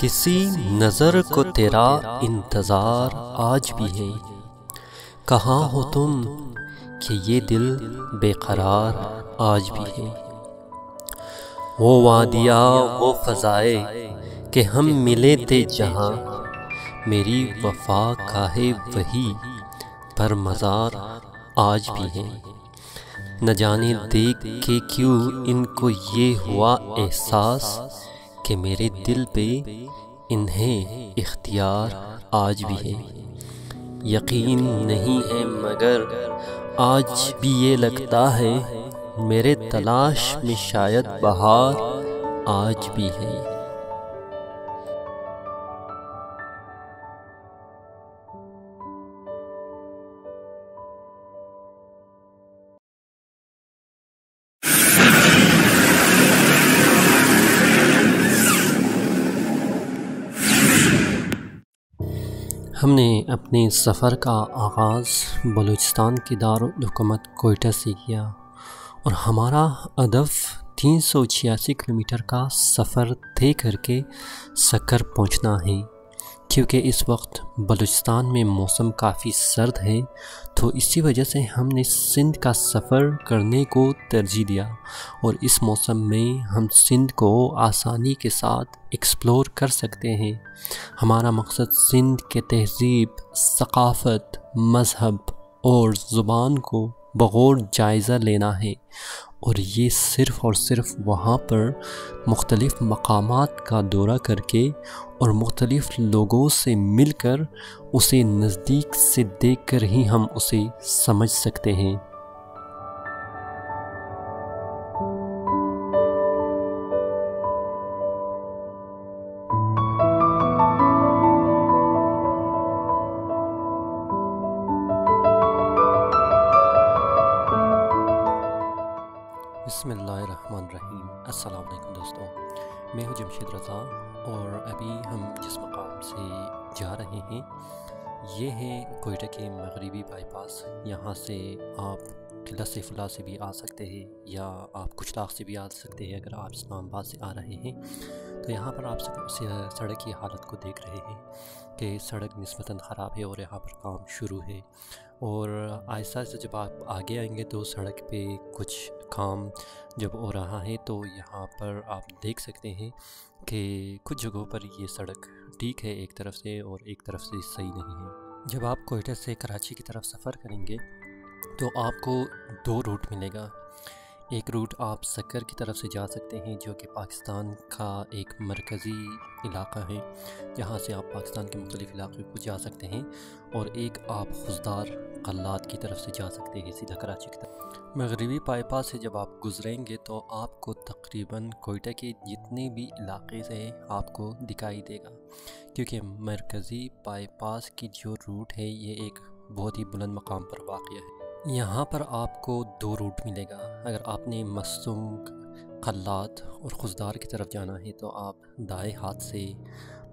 کسی نظر کو تیرا انتظار آج بھی ہے، کہاں ہو تم کہ یہ دل بے قرار آج بھی ہے۔ وہ وادیاں وہ فضائے کہ ہم ملے تھے جہاں، میری وفا کا ہے وہی پر مزار آج بھی ہے۔ نہ جانے دیکھ کے کیوں ان کو یہ ہوا احساس کہ میرے دل پہ انہیں اختیار آج بھی ہے۔ یقین نہیں ہے مگر آج بھی یہ لگتا ہے میرے تلاش میں شاید بہار آج بھی ہے۔ ہم نے اپنے سفر کا آغاز بلوچستان کے دارالحکومت کوئٹہ سے کیا اور ہمارا ہدف 386 کلومیٹر کا سفر طے کر کے سکر پہنچنا ہے۔ کیونکہ اس وقت بلوچستان میں موسم کافی سرد ہے تو اسی وجہ سے ہم نے سندھ کا سفر کرنے کو ترجیح دیا، اور اس موسم میں ہم سندھ کو آسانی کے ساتھ ایکسپلور کر سکتے ہیں۔ ہمارا مقصد سندھ کے تہذیب، ثقافت، مذہب اور زبان کو بغور جائزہ لینا ہے، اور یہ صرف اور صرف وہاں پر مختلف مقامات کا دورہ کر کے اور مختلف لوگوں سے مل کر اسے نزدیک سے دیکھ کر ہی ہم اسے سمجھ سکتے ہیں۔ بسم اللہ الرحمن الرحیم۔ السلام علیکم دوستوں، میں ہوں جمشید رضا، اور ابھی ہم جس مقام سے جا رہے ہیں یہ ہے کوئٹہ کے مغربی بائی پاس۔ یہاں سے آپ قلعہ سیف اللہ سے بھی آ سکتے ہیں، یا آپ کچلاغ سے بھی آ سکتے ہیں اگر آپ اسلام آباد سے آ رہے ہیں۔ تو یہاں پر آپ سڑک کی حالت کو دیکھ رہے ہیں کہ سڑک نسبتاً خراب ہے اور یہاں پر کام شروع ہے، اور آہستہ آہستہ جب آپ آگے آئیں گے تو سڑک پہ کچھ کام جب ہو رہا ہے تو یہاں پر آپ دیکھ سکتے ہیں کہ کچھ جگہوں پر یہ سڑک ٹھیک ہے ایک طرف سے، اور ایک طرف سے صحیح نہیں ہے۔ جب آپ کوئٹہ سے کراچی کی طرف سفر کریں گے تو آپ کو 2 روٹ ملے گا۔ ایک روٹ آپ سکر کی طرف سے جا سکتے ہیں جو کہ پاکستان کا ایک مرکزی علاقہ ہے، جہاں سے آپ پاکستان کے مختلف علاقوں کو جا سکتے ہیں، اور ایک آپ خضدار قلات کی طرف سے جا سکتے ہیں سیدھا کراچی کی طرف۔ مغربی بائی پاس سے جب آپ گزریں گے تو آپ کو تقریباً کوئٹہ کے جتنے بھی علاقے سے آپ کو دکھائی دے گا، کیونکہ مرکزی بائی پاس کی جو روٹ ہے یہ ایک بہت ہی بلند مقام پر واقع ہے۔ یہاں پر آپ کو 2 روٹ ملے گا۔ اگر آپ نے مستونگ، قلات اور خضدار کی طرف جانا ہے تو آپ دائیں ہاتھ سے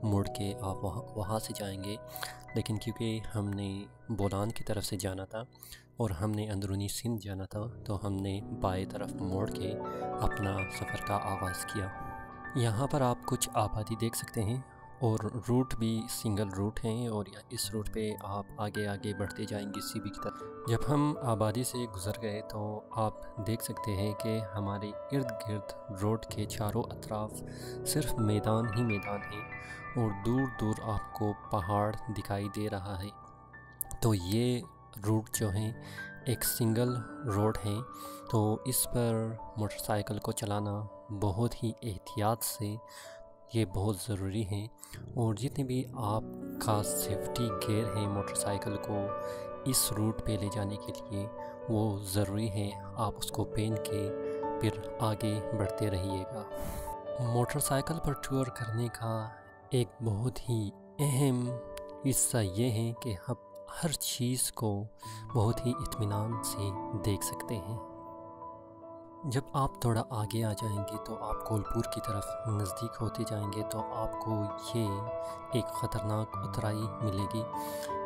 مڑ کے آپ وہاں سے جائیں گے، لیکن کیونکہ ہم نے بولان کی طرف سے جانا تھا اور ہم نے اندرونی سندھ جانا تھا تو ہم نے بائیں طرف موڑ کے اپنا سفر کا آغاز کیا۔ یہاں پر آپ کچھ آبادی دیکھ سکتے ہیں، اور روٹ بھی سنگل روٹ ہیں، اور اس روٹ پہ آپ آگے آگے بڑھتے جائیں گے سی بی کی طرف۔ جب ہم آبادی سے گزر گئے تو آپ دیکھ سکتے ہیں کہ ہمارے ارد گرد روڈ کے چاروں اطراف صرف میدان ہی میدان ہے، اور دور دور آپ کو پہاڑ دکھائی دے رہا ہے۔ تو یہ روٹ جو ہیں ایک سنگل روڈ ہے، تو اس پر موٹر سائیکل کو چلانا بہت ہی احتیاط سے یہ بہت ضروری ہے، اور جتنے بھی آپ کا سیفٹی گیئر ہے موٹر سائیکل کو اس روٹ پہ لے جانے کے لیے وہ ضروری ہے، آپ اس کو پہن کے پھر آگے بڑھتے رہیے گا۔ موٹر سائیکل پر ٹور کرنے کا ایک بہت ہی اہم حصہ یہ ہے کہ آپ ہر چیز کو بہت ہی اطمینان سے دیکھ سکتے ہیں۔ جب آپ تھوڑا آگے آ جائیں گے تو آپ کولپور کی طرف نزدیک ہوتے جائیں گے تو آپ کو یہ ایک خطرناک اترائی ملے گی،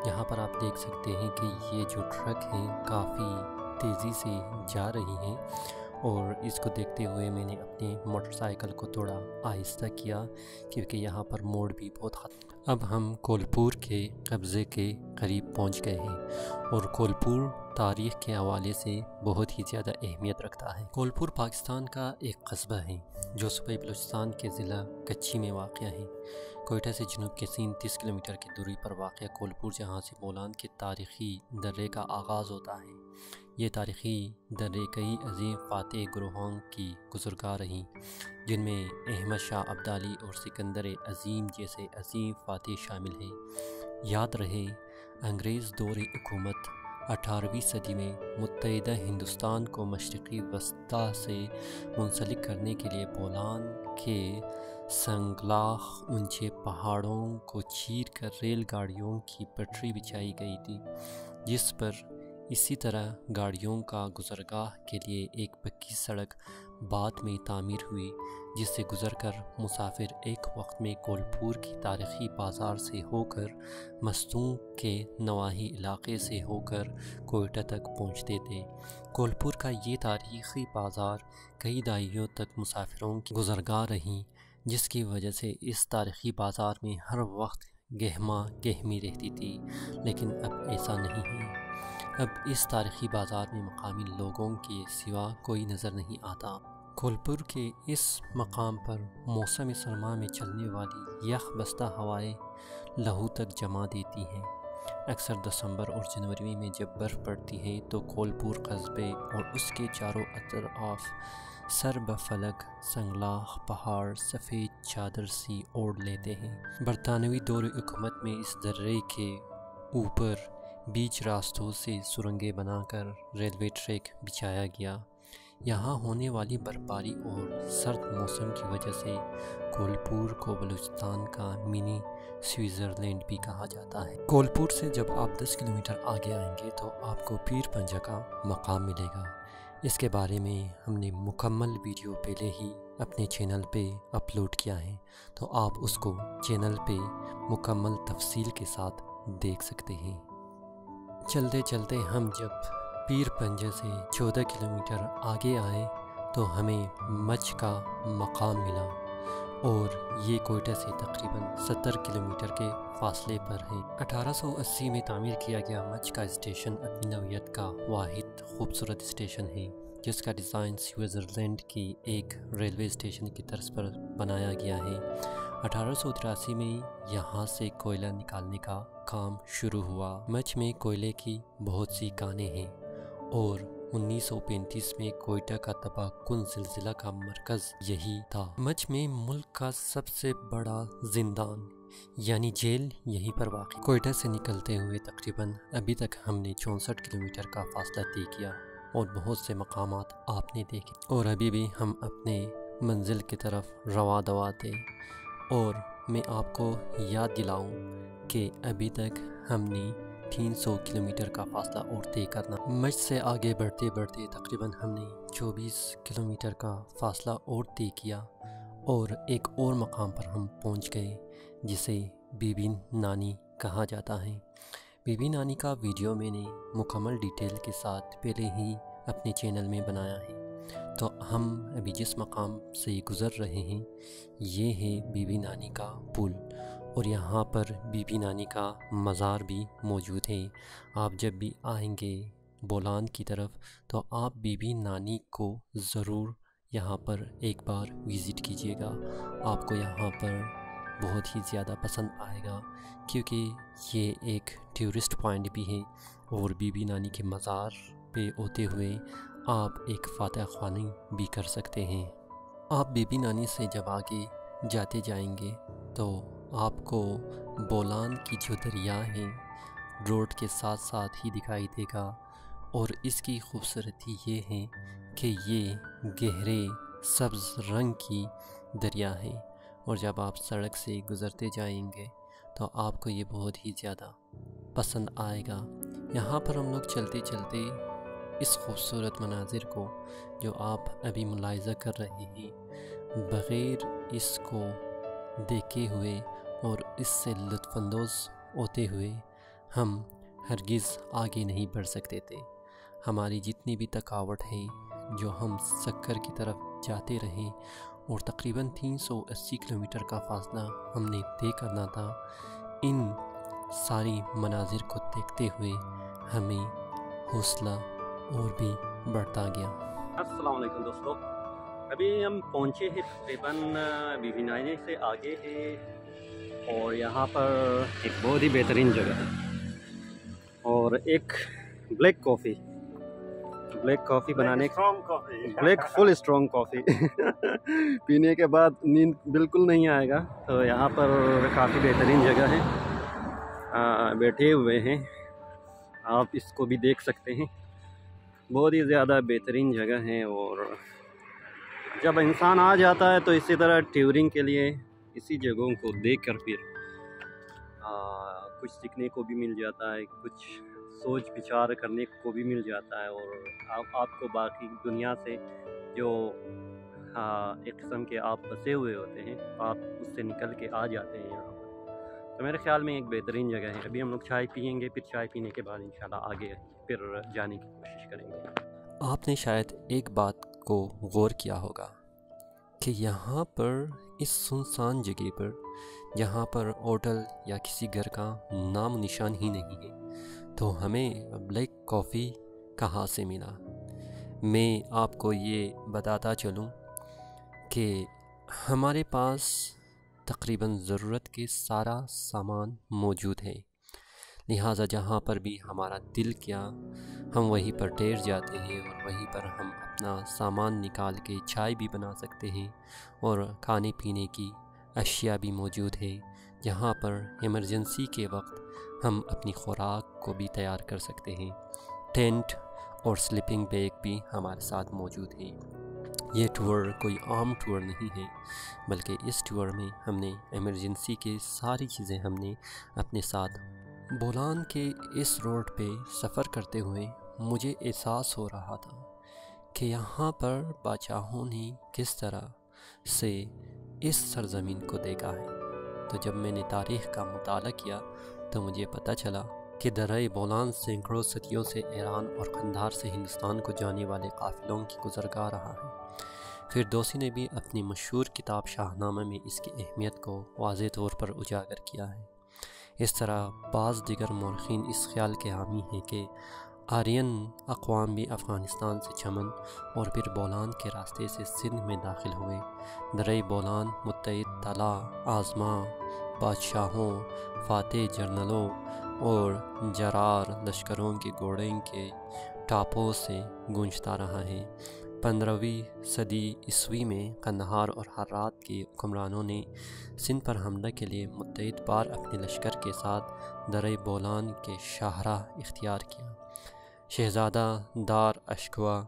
جہاں پر آپ دیکھ سکتے ہیں کہ یہ جو ٹرک ہیں کافی تیزی سے جا رہی ہیں، اور اس کو دیکھتے ہوئے میں نے اپنی موٹر سائیکل کو تھوڑا آہستہ کیا کیونکہ یہاں پر موڑ بھی بہت خطرہ۔ اب ہم کولپور کے قبضے کے قریب پہنچ گئے ہیں اور کولپور تاریخ کے حوالے سے بہت ہی زیادہ اہمیت رکھتا ہے۔ کولپور پاکستان کا ایک قصبہ ہے جو صوبہ بلوچستان کے ضلع کچی میں واقع ہے۔ کوئٹہ سے جنوب کے 30 کلومیٹر کی دوری پر واقع کولپور جہاں سے بولان کے تاریخی درے کا آغاز ہوتا ہے۔ یہ تاریخی درے کئی عظیم فاتح گروہوں کی گزرگاہ رہیں جن میں احمد شاہ ابدالی اور سکندر عظیم جیسے عظیم فاتح شامل ہیں۔ یاد رہے انگریز دور حکومت 18ویں صدی میں متحدہ ہندوستان کو مشرقی وسطی سے منسلک کرنے کے لیے بولان کے سنگلاخ اونچے پہاڑوں کو چیر کر ریل گاڑیوں کی پٹری بچھائی گئی تھی، جس پر اسی طرح گاڑیوں کا گزرگاہ کے لیے ایک پکی سڑک بعد میں تعمیر ہوئی، جس سے گزر کر مسافر ایک وقت میں کولپور کی تاریخی بازار سے ہو کر مستونگ کے نواحی علاقے سے ہو کر کوئٹہ تک پہنچتے تھے۔ کولپور کا یہ تاریخی بازار کئی دہائیوں تک مسافروں کی گزرگاہ رہی، جس کی وجہ سے اس تاریخی بازار میں ہر وقت گہما گہمی رہتی تھی، لیکن اب ایسا نہیں ہے۔ اب اس تاریخی بازار میں مقامی لوگوں کے سوا کوئی نظر نہیں آتا۔ کولپور کے اس مقام پر موسم سرما میں چلنے والی یخ بستہ ہوائیں لہو تک جما دیتی ہیں۔ اکثر دسمبر اور جنوری میں جب برف پڑتی ہے تو کولپور قصبے اور اس کے چاروں اطراف سر بفلک سنگلاخ پہاڑ سفید چادر سی اوڑھ لیتے ہیں۔ برطانوی دور حکومت میں اس درے کے اوپر بیچ راستوں سے سرنگیں بنا کر ریلوے ٹریک بچھایا گیا۔ یہاں ہونے والی برفباری اور سرد موسم کی وجہ سے کولپور کو بلوچستان کا منی سوئٹزرلینڈ بھی کہا جاتا ہے۔ کولپور سے جب آپ 10 کلومیٹر آگے آئیں گے تو آپ کو پیر پنجہ کا مقام ملے گا۔ اس کے بارے میں ہم نے مکمل ویڈیو پہلے ہی اپنے چینل پہ اپلوڈ کیا ہے، تو آپ اس کو چینل پہ مکمل تفصیل کے ساتھ دیکھ سکتے ہیں۔ چلتے چلتے ہم جب پیر پنجہ سے 14 کلومیٹر آگے آئے تو ہمیں مچھ کا مقام ملا، اور یہ کوئٹہ سے تقریباً 70 کلومیٹر کے فاصلے پر ہے۔ 1880 میں تعمیر کیا گیا مچھ کا اسٹیشن اپنی نوعیت کا واحد خوبصورت اسٹیشن ہے، جس کا ڈیزائن سوئٹزرلینڈ کی ایک ریلوے اسٹیشن کی طرز پر بنایا گیا ہے۔ 1883 میں یہاں سے کوئلہ نکالنے کا کام شروع ہوا۔ مچھ میں کوئلے کی بہت سی کانیں ہیں، اور 1935 میں کوئٹہ کا تباہ کن زلزلہ کا مرکز یہی تھا۔ مچھ میں ملک کا سب سے بڑا زندان یعنی جیل یہیں پر واقع۔ کوئٹہ سے نکلتے ہوئے تقریباً ابھی تک ہم نے 64 کلومیٹر کا فاصلہ طے کیا اور بہت سے مقامات آپ نے دیکھے، اور ابھی بھی ہم اپنے منزل کی طرف رواں دوا تھے۔ اور میں آپ کو یاد دلاؤں کہ ابھی تک ہم نے 300 کلومیٹر کا فاصلہ اور طے کرنا۔ مچھ سے آگے بڑھتے بڑھتے تقریباً ہم نے 24 کلومیٹر کا فاصلہ اور طے کیا، اور ایک اور مقام پر ہم پہنچ گئے جسے بی بی نانی کہا جاتا ہے۔ بی بی نانی کا ویڈیو میں نے مکمل ڈیٹیل کے ساتھ پہلے ہی اپنے چینل میں بنایا ہے، تو ہم ابھی جس مقام سے گزر رہے ہیں یہ ہے بی بی نانی کا پل، اور یہاں پر بی بی نانی کا مزار بھی موجود ہے۔ آپ جب بھی آئیں گے بولان کی طرف تو آپ بی بی نانی کو ضرور یہاں پر ایک بار وزٹ کیجیے گا۔ آپ کو یہاں پر بہت ہی زیادہ پسند آئے گا، کیونکہ یہ ایک ٹورسٹ پوائنٹ بھی ہے، اور بی بی نانی کے مزار پہ ہوتے ہوئے آپ ایک فاتح خوانی بھی کر سکتے ہیں۔ آپ بی بی نانی سے جب آگے جاتے جائیں گے تو آپ کو بولان کی جو دریا ہے روڈ کے ساتھ ساتھ ہی دکھائی دے گا، اور اس کی خوبصورتی یہ ہے کہ یہ گہرے سبز رنگ کی دریا ہے، اور جب آپ سڑک سے گزرتے جائیں گے تو آپ کو یہ بہت ہی زیادہ پسند آئے گا۔ یہاں پر ہم لوگ چلتے چلتے اس خوبصورت مناظر کو جو آپ ابھی ملاحظہ کر رہے ہیں، بغیر اس کو دیکھے ہوئے اور اس سے لطف اندوز ہوتے ہوئے ہم ہرگز آگے نہیں بڑھ سکتے تھے۔ ہماری جتنی بھی تھکاوٹ ہے جو ہم سکر کی طرف جاتے رہے اور تقریباً 380 کلومیٹر کا فاصلہ ہم نے طے کرنا تھا، ان ساری مناظر کو دیکھتے ہوئے ہمیں حوصلہ اور بھی بڑھتا گیا۔ السلام علیکم دوستو، ابھی ہم پہنچے ہیں تقریباً بی بی نائنے سے آگے ہے، اور یہاں پر ایک بہت ہی بہترین جگہ ہے اور ایک بلیک کافی بنانے بلیک فل اسٹرانگ کافی پینے کے بعد نیند بالکل نہیں آئے گا، تو یہاں پر کافی بہترین جگہ ہے، بیٹھے ہوئے ہیں، آپ اس کو بھی دیکھ سکتے ہیں، بہت ہی زیادہ بہترین جگہ ہے۔ اور جب انسان آ جاتا ہے تو اسی طرح ٹیورنگ کے لیے اسی جگہوں کو دیکھ کر پھر کچھ سیکھنے کو بھی مل جاتا ہے، کچھ سوچ بچار کرنے کو بھی مل جاتا ہے، اور آپ کو باقی دنیا سے جو ایک قسم کے آپ پھنسے ہوئے ہوتے ہیں، آپ اس سے نکل کے آ جاتے ہیں یہاں پر۔ تو میرے خیال میں ایک بہترین جگہ ہے۔ ابھی ہم لوگ چائے پیئیں گے، پھر چائے پینے کے بعد انشاءاللہ آگے پھر جانے کی کوشش کریں گے۔ آپ نے شاید ایک بات کو غور کیا ہوگا کہ یہاں پر اس سنسان جگہ پر، جہاں پر ہوٹل یا کسی گھر کا نام و نشان ہی نہیں ہے، تو ہمیں بلیک کافی کہاں سے ملا؟ میں آپ کو یہ بتاتا چلوں کہ ہمارے پاس تقریباً ضرورت کے سارا سامان موجود ہے، لہٰذا جہاں پر بھی ہمارا دل کیا ہم وہیں پر ٹھہر جاتے ہیں، اور وہیں پر ہم اپنا سامان نکال کے چائے بھی بنا سکتے ہیں، اور کھانے پینے کی اشیاء بھی موجود ہے، جہاں پر ایمرجنسی کے وقت ہم اپنی خوراک کو بھی تیار کر سکتے ہیں۔ ٹینٹ اور سلیپنگ بیگ بھی ہمارے ساتھ موجود ہے۔ یہ ٹور کوئی عام ٹور نہیں ہے، بلکہ اس ٹور میں ہم نے ایمرجنسی کے ساری چیزیں ہم نے اپنے ساتھ۔ بولان کے اس روڈ پہ سفر کرتے ہوئے مجھے احساس ہو رہا تھا کہ یہاں پر بادشاہوں نے کس طرح سے اس سرزمین کو دیکھا ہے۔ تو جب میں نے تاریخ کا مطالعہ کیا تو مجھے پتہ چلا کہ درۂ بولان سینکڑوں صدیوں سے ایران اور قندھار سے ہندوستان کو جانے والے قافلوں کی گزرگاہ رہا ہے۔ فردوسی نے بھی اپنی مشہور کتاب شاہ نامہ میں اس کی اہمیت کو واضح طور پر اجاگر کیا ہے۔ اس طرح بعض دیگر مورخین اس خیال کے حامی ہیں کہ آرین اقوام بھی افغانستان سے چمن اور پھر بولان کے راستے سے سندھ میں داخل ہوئے۔ درۂ بولان متحد طلح آزما بادشاہوں، فاتح جنرلوں اور جرار لشکروں کے گھوڑے کے ٹاپوں سے گونجتا رہا ہے۔ 15ویں صدی عیسوی میں قندھار اور ہرات کے حکمرانوں نے سندھ پر حملہ کے لیے متحد بار اپنے لشکر کے ساتھ درۂ بولان کے شاہراہ اختیار کیا۔ شہزادہ دار اشکوا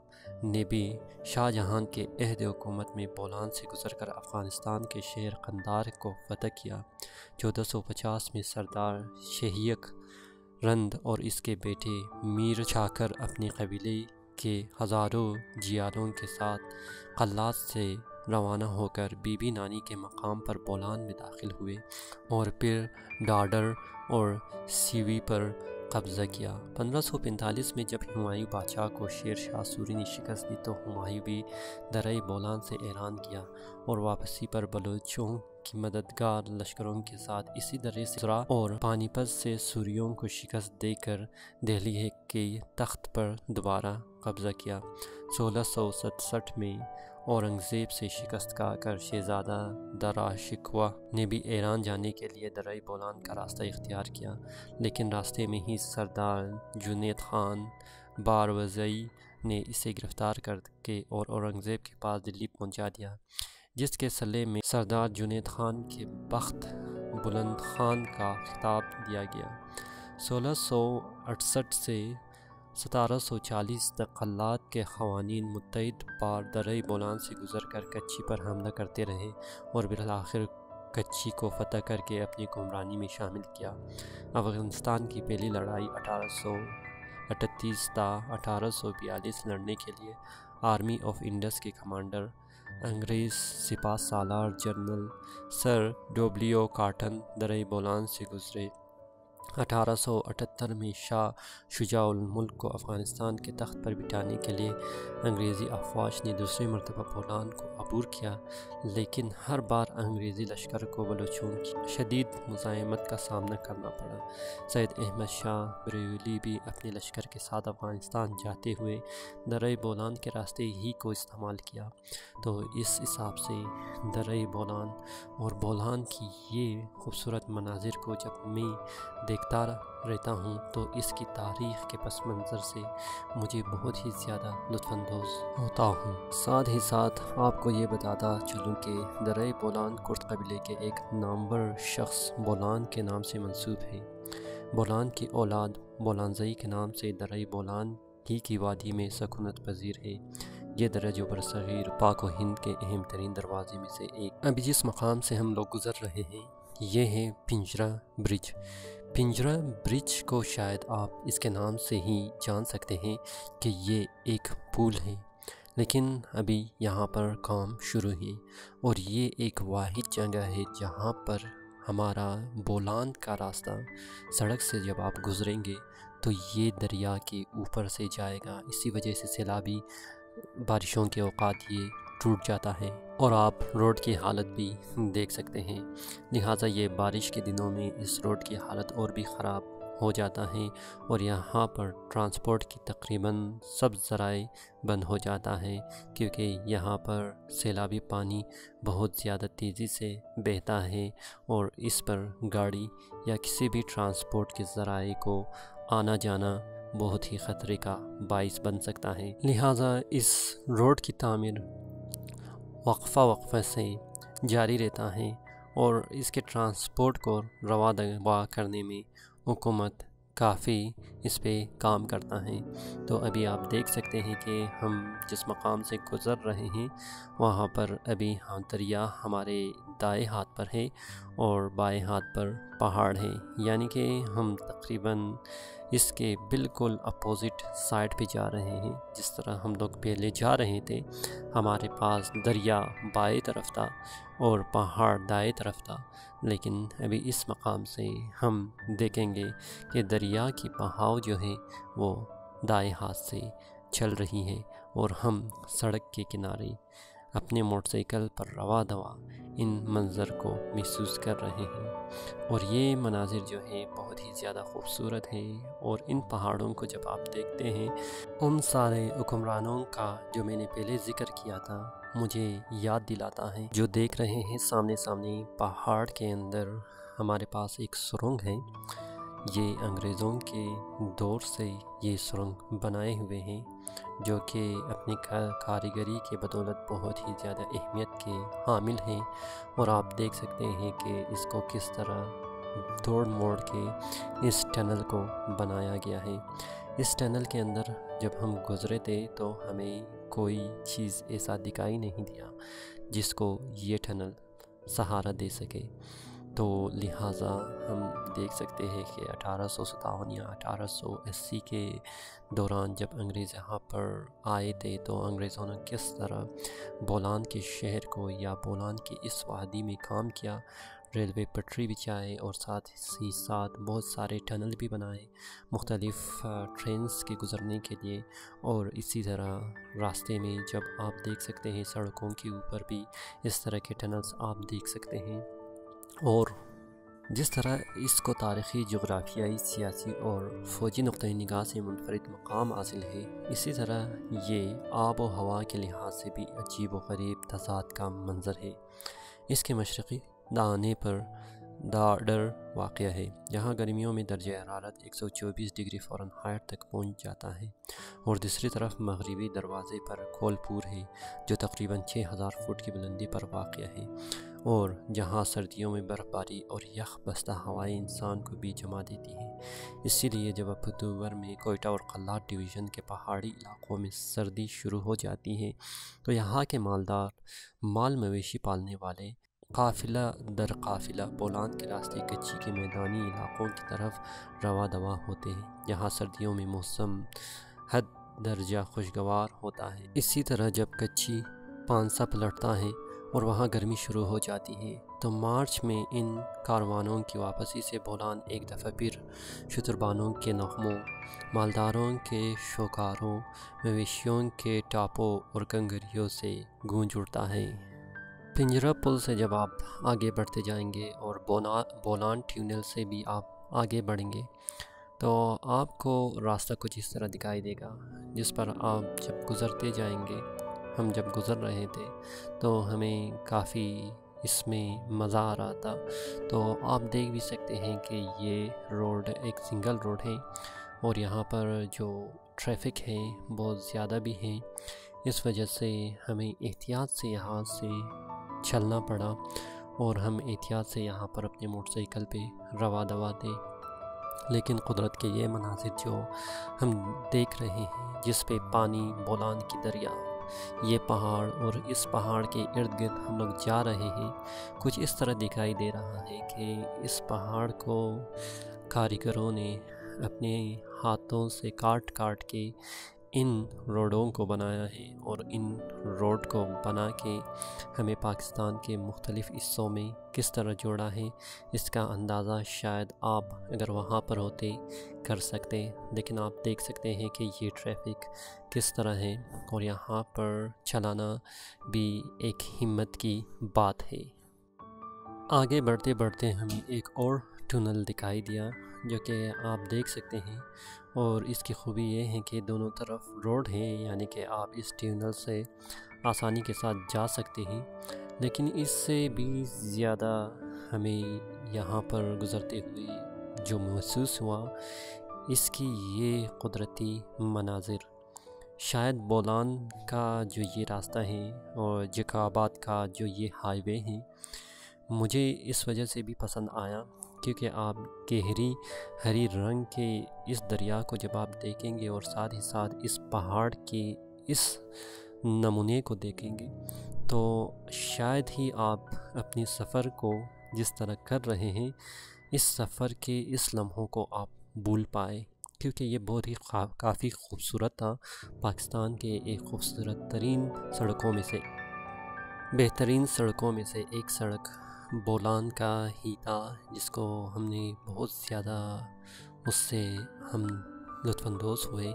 نے بھی شاہ جہاں کے عہد حکومت میں بولان سے گزر کر افغانستان کے شہر قندھار کو فتح کیا۔ 1450 میں سردار شہیک رند اور اس کے بیٹے میر چھاکر اپنے قبیلے کے ہزاروں جیالوں کے ساتھ قلات سے روانہ ہو کر بی بی نانی کے مقام پر بولان میں داخل ہوئے، اور پھر ڈاڈر اور سیوی پر قبضہ کیا۔ 1545 میں جب ہمایوں بادشاہ کو شیر شاہ سوری نے شکست دی تو ہمایوں بھی درۂ بولان سے اعلان کیا، اور واپسی پر بلوچوں کی مددگار لشکروں کے ساتھ اسی درے سے گزرا اور پانی پت سے سوریوں کو شکست دے کر دہلی کے تخت پر دوبارہ قبضہ کیا۔ 1667 میں اورنگزیب سے شکست کھا کر شہزادہ دراشکوہ نے بھی ایران جانے کے لیے درۂ بولان کا راستہ اختیار کیا، لیکن راستے میں ہی سردار جنید خان باروزئی نے اسے گرفتار کر کے اور اورنگزیب کے پاس دلی پہنچا دیا، جس کے صلے میں سردار جنید خان کے بخت بلند خان کا خطاب دیا گیا۔ 1668 سے 1740 تک قلات کے قوانین متحد بار درۂ بولان سے گزر کر کچی پر حملہ کرتے رہے، اور بالآخر کچی کو فتح کر کے اپنی حکمرانی میں شامل کیا۔ افغانستان کی پہلی لڑائی 1838 تا 1842 لڑنے کے لیے آرمی آف انڈس کے کمانڈر انگریز سپہ سالار جنرل سر ڈبلیو کاٹن درۂ بولان سے گزرے۔ 1878 میں شاہ شجاع الملک کو افغانستان کے تخت پر بٹھانے کے لیے انگریزی افواج نے دوسری مرتبہ بولان کو عبور کیا، لیکن ہر بار انگریزی لشکر کو بلوچوں کی شدید مزاحمت کا سامنا کرنا پڑا۔ سید احمد شاہ بریلوی بھی اپنے لشکر کے ساتھ افغانستان جاتے ہوئے درہ بولان کے راستے ہی کو استعمال کیا، تو اس حساب سے درہ بولان اور بولان کی یہ خوبصورت مناظر کو جب میں دیکھتا رہتا ہوں تو اس کی تاریخ کے پس منظر سے مجھے بہت ہی زیادہ لطف اندوز ہوتا ہوں۔ ساتھ ہی ساتھ آپ کو یہ بتاتا چلوں کہ درہ بولان کرد قبیلے کے ایک نامور شخص بولان کے نام سے منسوب ہے۔ بولان کی اولاد بولانزئی کے نام سے درہ بولان ہی کی وادی میں سکونت پذیر ہے۔ یہ درہ جو برصغیر پاک و ہند کے اہم ترین دروازے میں سے ایک۔ ابھی جس مقام سے ہم لوگ گزر رہے ہیں یہ ہے پنجرہ برج۔ پنجرہ برج کو شاید آپ اس کے نام سے ہی جان سکتے ہیں کہ یہ ایک پل ہے، لیکن ابھی یہاں پر کام شروع ہے اور یہ ایک واحد جگہ ہے جہاں پر ہمارا بولان کا راستہ سڑک سے جب آپ گزریں گے تو یہ دریا کے اوپر سے جائے گا۔ اسی وجہ سے سیلابی بارشوں کے اوقات یہ ٹوٹ جاتا ہے اور آپ روڈ کی حالت بھی دیکھ سکتے ہیں، لہٰذا یہ بارش کے دنوں میں اس روڈ کی حالت اور بھی خراب ہو جاتا ہے اور یہاں پر ٹرانسپورٹ کی تقریباً سب ذرائع بند ہو جاتا ہے، کیونکہ یہاں پر سیلابی پانی بہت زیادہ تیزی سے بہتا ہے اور اس پر گاڑی یا کسی بھی ٹرانسپورٹ کے ذرائع کو آنا جانا بہت ہی خطرے کا باعث بن سکتا ہے۔ لہٰذا اس روڈ کی تعمیر وقفہ سے جاری رہتا ہے اور اس کے ٹرانسپورٹ کو رواں کرنے میں حکومت کافی اس پہ کام کرتا ہے۔ تو ابھی آپ دیکھ سکتے ہیں کہ ہم جس مقام سے گزر رہے ہیں وہاں پر ابھی دریا ہمارے دائیں ہاتھ پر ہے اور بائیں ہاتھ پر پہاڑ ہے، یعنی کہ ہم تقریباً اس کے بالکل اپوزٹ سائڈ پہ جا رہے ہیں۔ جس طرح ہم لوگ پہلے جا رہے تھے ہمارے پاس دریا بائیں طرف تھا اور پہاڑ دائیں طرف تھا، لیکن ابھی اس مقام سے ہم دیکھیں گے کہ دریا کی بہاؤ جو ہے وہ دائیں ہاتھ سے چل رہی ہے اور ہم سڑک کے کنارے اپنے موٹر سائیکل پر رواں دواں ان منظر کو محسوس کر رہے ہیں اور یہ مناظر جو ہے بہت ہی زیادہ خوبصورت ہے اور ان پہاڑوں کو جب آپ دیکھتے ہیں ان سارے حکمرانوں کا جو میں نے پہلے ذکر کیا تھا مجھے یاد دلاتا ہے۔ جو دیکھ رہے ہیں سامنے پہاڑ کے اندر ہمارے پاس ایک سرنگ ہے، یہ انگریزوں کے دور سے یہ سرنگ بنائے ہوئے ہیں جو کہ اپنی کاریگری کے بدولت بہت ہی زیادہ اہمیت کے حامل ہیں، اور آپ دیکھ سکتے ہیں کہ اس کو کس طرح توڑ موڑ کے اس ٹنل کو بنایا گیا ہے۔ اس ٹنل کے اندر جب ہم گزرے تھے تو ہمیں کوئی چیز ایسا دکھائی نہیں دیا جس کو یہ ٹنل سہارا دے سکے، تو لہٰذا ہم دیکھ سکتے ہیں کہ 1857 یا 1880 کے دوران جب انگریز یہاں پر آئے تھے تو انگریزوں نے کس طرح بولان کے شہر کو یا بولان کی اس وادی میں کام کیا، ریلوے پٹری بچھائے اور ساتھ ہی ساتھ بہت سارے ٹنل بھی بنائے مختلف ٹرینز کے گزرنے کے لیے، اور اسی طرح راستے میں جب آپ دیکھ سکتے ہیں سڑکوں کے اوپر بھی اس طرح کے ٹنلز آپ دیکھ سکتے ہیں، اور جس طرح اس کو تاریخی، جغرافیائی، سیاسی اور فوجی نقطۂ نگاہ سے منفرد مقام حاصل ہے، اسی طرح یہ آب و ہوا کے لحاظ سے بھی عجیب و غریب تضاد کا منظر ہے۔ اس کے مشرقی دانے پر داڈر واقع ہے جہاں گرمیوں میں درجہ حرارت 124 ڈگری فارنہائٹ تک پہنچ جاتا ہے، اور دوسری طرف مغربی دروازے پر کولپور ہے جو تقریباً 6000 فٹ کی بلندی پر واقع ہے، اور جہاں سردیوں میں برف باری اور یخ بستہ ہوائیں انسان کو بھی جما دیتی ہیں۔ اسی لیے جب اکتوبر میں کوئٹہ اور قلات ڈویژن کے پہاڑی علاقوں میں سردی شروع ہو جاتی ہے تو یہاں کے مالدار مال مویشی پالنے والے قافلہ در قافلہ بولان کے راستے کچی کے میدانی علاقوں کی طرف رواں دواں ہوتے ہیں جہاں سردیوں میں موسم حد درجہ خوشگوار ہوتا ہے۔ اسی طرح جب کچی پانسا پلٹتا ہے اور وہاں گرمی شروع ہو جاتی ہے۔ تو مارچ میں ان کاروانوں کی واپسی سے بولان ایک دفعہ پھر شتربانوں کے نغموں، مالداروں کے شوکاروں، مویشیوں کے ٹاپوں اور کنگریوں سے گونج اٹھتا ہے۔ پنجرہ پل سے جب آپ آگے بڑھتے جائیں گے اور بولان ٹیونل سے بھی آپ آگے بڑھیں گے تو آپ کو راستہ کچھ اس طرح دکھائی دے گا، جس پر آپ جب گزرتے جائیں گے، ہم جب گزر رہے تھے تو ہمیں کافی اس میں مزہ آ رہا تھا۔ تو آپ دیکھ بھی سکتے ہیں کہ یہ روڈ ایک سنگل روڈ ہے اور یہاں پر جو ٹریفک ہے بہت زیادہ بھی ہے، اس وجہ سے ہمیں احتیاط سے یہاں سے چلنا پڑا اور ہم احتیاط سے یہاں پر اپنے موٹر سائیکل پہ روا دوا دے۔ لیکن قدرت کے یہ مناظر جو ہم دیکھ رہے ہیں، جس پہ پانی، بولان کی دریا، یہ پہاڑ اور اس پہاڑ کے ارد گرد ہم لوگ جا رہے ہیں، کچھ اس طرح دکھائی دے رہا ہے کہ اس پہاڑ کو کاریگروں نے اپنے ہاتھوں سے کاٹ کاٹ کے ان روڈوں کو بنایا ہے اور ان روڈ کو بنا کے ہمیں پاکستان کے مختلف حصوں میں کس طرح جوڑا ہے، اس کا اندازہ شاید آپ اگر وہاں پر ہوتے کر سکتے۔ لیکن آپ دیکھ سکتے ہیں کہ یہ ٹریفک کس طرح ہے اور یہاں پر چلانا بھی ایک ہمت کی بات ہے۔ آگے بڑھتے بڑھتے ہمیں ایک اور ٹنل دکھائی دیا جو کہ آپ دیکھ سکتے ہیں، اور اس کی خوبی یہ ہے کہ دونوں طرف روڈ ہے، یعنی کہ آپ اس ٹنل سے آسانی کے ساتھ جا سکتے ہیں۔ لیکن اس سے بھی زیادہ ہمیں یہاں پر گزرتے ہوئے جو محسوس ہوا، اس کی یہ قدرتی مناظر، شاید بولان کا جو یہ راستہ ہے اور جیکاباد کا جو یہ ہائی وے ہے، مجھے اس وجہ سے بھی پسند آیا کیونکہ آپ گہری ہری رنگ کے اس دریا کو جب آپ دیکھیں گے اور ساتھ ہی ساتھ اس پہاڑ کے اس نمونے کو دیکھیں گے تو شاید ہی آپ اپنی سفر کو جس طرح کر رہے ہیں، اس سفر کے اس لمحوں کو آپ بھول پائے، کیونکہ یہ بہت ہی کافی خوبصورت تھا۔ پاکستان کے ایک خوبصورت ترین سڑکوں میں سے، بہترین سڑکوں میں سے ایک سڑک بولان کا ہی تھا، جس کو ہم نے بہت زیادہ اس سے ہم لطف اندوز ہوئے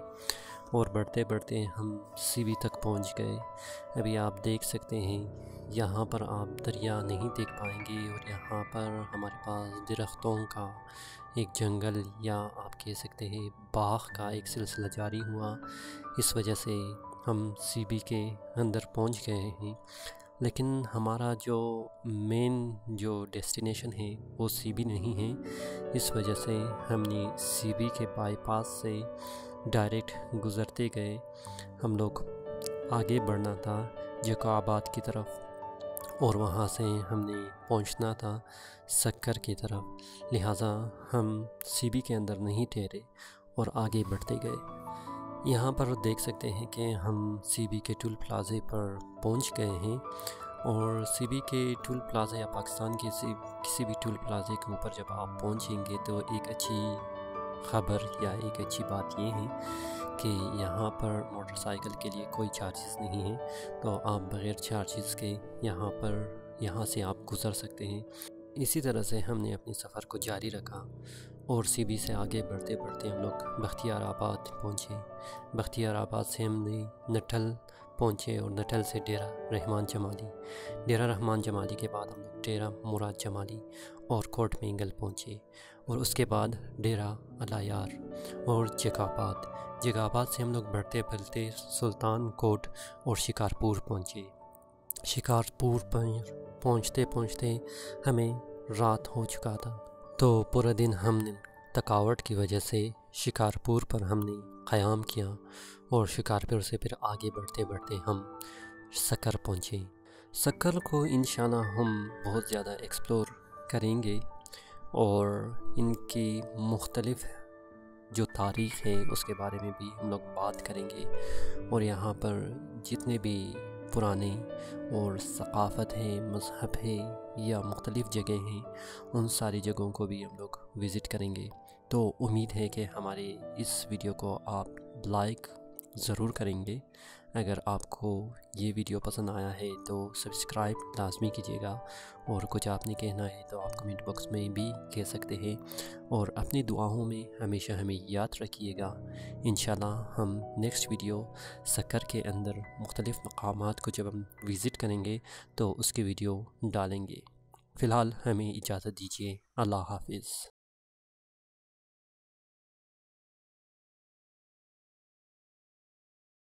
اور بڑھتے بڑھتے ہم سی بی تک پہنچ گئے۔ ابھی آپ دیکھ سکتے ہیں یہاں پر آپ دریا نہیں دیکھ پائیں گے اور یہاں پر ہمارے پاس درختوں کا ایک جنگل یا آپ کہہ سکتے ہیں باغ کا ایک سلسلہ جاری ہوا، اس وجہ سے ہم سی بی کے اندر پہنچ گئے ہیں۔ لیکن ہمارا جو مین جو ڈیسٹینیشن ہے وہ سی بی نہیں ہے، اس وجہ سے ہم نے سی بی کے بائی پاس سے ڈائریکٹ گزرتے گئے۔ ہم لوگ آگے بڑھنا تھا جیکاباد کی طرف اور وہاں سے ہم نے پہنچنا تھا سکر کی طرف، لہٰذا ہم سی بی کے اندر نہیں ٹھہرے اور آگے بڑھتے گئے۔ یہاں پر دیکھ سکتے ہیں کہ ہم سی بی کے ٹول پلازے پر پہنچ گئے ہیں، اور سی بی کے ٹول پلازے یا پاکستان کے کسی بھی ٹول پلازے کے اوپر جب آپ پہنچیں گے تو ایک اچھی خبر یا ایک اچھی بات یہ ہے کہ یہاں پر موٹر سائیکل کے لیے کوئی چارجز نہیں ہے، تو آپ بغیر چارجز کے یہاں سے آپ گزر سکتے ہیں۔ اسی طرح سے ہم نے اپنی سفر کو جاری رکھا اور سی بی سے آگے بڑھتے بڑھتے ہم لوگ بختیار آباد پہنچے۔ بختیار آباد سے ہم نے نٹھل پہنچے اور نٹھل سے ڈیرہ رحمان جمالی، ڈیرہ رحمان جمالی کے بعد ہم لوگ ڈیرہ مراد جمالی اور کوٹ مینگل پہنچے، اور اس کے بعد ڈیرہ الایار اور جیکاباد سے ہم لوگ بڑھتے بڑھتے سلطان کوٹ اور شکارپور پہنچے۔ شکارپور پر پہنچتے پہنچتے ہمیں رات ہو چکا تھا، تو پورا دن ہم نے تھکاوٹ کی وجہ سے شکارپور پر ہم نے قیام کیا، اور شکارپور سے پھر آگے بڑھتے بڑھتے ہم سکر پہنچے۔ سکر کو انشاءاللہ ہم بہت زیادہ ایکسپلور کریں گے اور ان کی مختلف جو تاریخ ہے اس کے بارے میں بھی ہم لوگ بات کریں گے، اور یہاں پر جتنے بھی پرانے اور ثقافت ہے، مذہب ہے یا مختلف جگہ ہیں، ان ساری جگہوں کو بھی ہم لوگ وزٹ کریں گے۔ تو امید ہے کہ ہمارے اس ویڈیو کو آپ لائک ضرور کریں گے اگر آپ کو یہ ویڈیو پسند آیا ہے تو سبسکرائب لازمی کیجیے گا، اور کچھ آپ نے کہنا ہے تو آپ کمنٹ باکس میں بھی کہہ سکتے ہیں، اور اپنی دعاؤں میں ہمیشہ ہمیں یاد رکھیے گا۔ انشاءاللہ ہم نیکسٹ ویڈیو سکر کے اندر مختلف مقامات کو جب ہم وزٹ کریں گے تو اس کی ویڈیو ڈالیں گے۔ فی الحال ہمیں اجازت دیجیے، اللہ حافظ۔